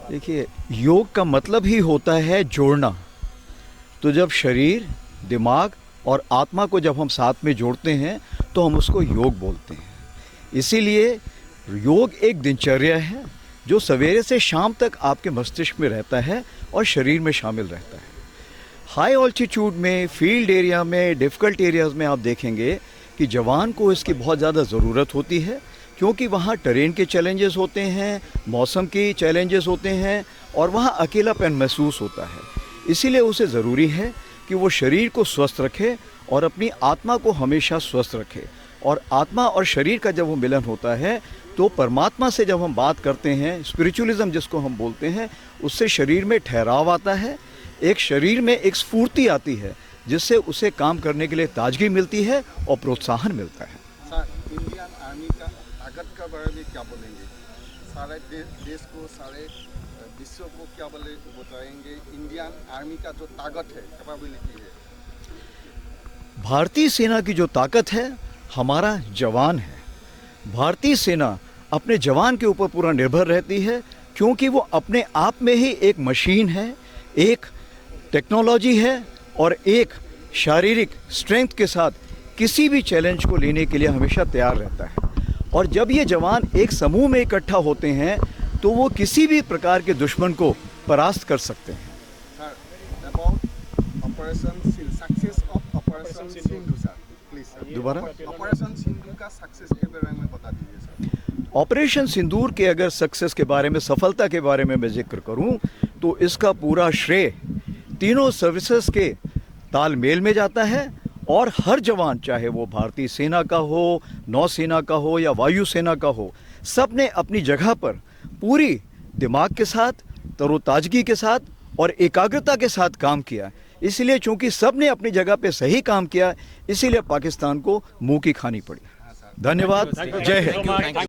देखिए, योग का मतलब ही होता है जोड़ना। तो जब शरीर, दिमाग और आत्मा को जब हम साथ में जोड़ते हैं तो हम उसको योग बोलते हैं। इसीलिए योग एक दिनचर्या है जो सवेरे से शाम तक आपके मस्तिष्क में रहता है और शरीर में शामिल रहता है। हाई ऑल्टीट्यूड में, फील्ड एरिया में, डिफ़िकल्ट एरियाज़ में आप देखेंगे कि जवान को इसकी बहुत ज़्यादा ज़रूरत होती है, क्योंकि वहाँ टेरेन के चैलेंजेस होते हैं, मौसम की चैलेंजेस होते हैं और वहाँ अकेलापन महसूस होता है। इसीलिए उसे ज़रूरी है कि वो शरीर को स्वस्थ रखे और अपनी आत्मा को हमेशा स्वस्थ रखे। और आत्मा और शरीर का जब वो मिलन होता है तो परमात्मा से जब हम बात करते हैं, स्पिरिचुअलिज्म जिसको हम बोलते हैं, उससे शरीर में ठहराव आता है, एक शरीर में एक स्फूर्ति आती है जिससे उसे काम करने के लिए ताजगी मिलती है और प्रोत्साहन मिलता है। सर, इंडियन आर्मी का ताकत के बारे में क्या बोलेंगे? सारे देश को, सारे विश्व को क्या बताएंगे? इंडियन आर्मी का जो ताकत है, कैपेबिलिटी है। भारतीय सेना की जो ताकत है, हमारा जवान है। भारतीय सेना अपने जवान के ऊपर पूरा निर्भर रहती है, क्योंकि वो अपने आप में ही एक मशीन है, एक टेक्नोलॉजी है और एक शारीरिक स्ट्रेंथ के साथ किसी भी चैलेंज को लेने के लिए हमेशा तैयार रहता है। और जब ये जवान एक समूह में इकट्ठा होते हैं तो वो किसी भी प्रकार के दुश्मन को परास्त कर सकते हैं। Sir, about operation success of operation Sindhu sir, please sir. दोबारा? ऑपरेशन सिंधु का सक्सेस के बारे में बता दीजिए सर। ऑपरेशन सिंदूर के अगर सक्सेस के बारे में, सफलता के बारे में मैं जिक्र करूं तो इसका पूरा श्रेय तीनों सर्विसेज के तालमेल में जाता है। और हर जवान, चाहे वो भारतीय सेना का हो, नौसेना का हो या वायुसेना का हो, सब ने अपनी जगह पर पूरी दिमाग के साथ, तरोताजगी के साथ और एकाग्रता के साथ काम किया। इसलिए चूंकि सब ने अपनी जगह पे सही काम किया, इसीलिए पाकिस्तान को मुंह की खानी पड़ी। धन्यवाद। जय हिंद।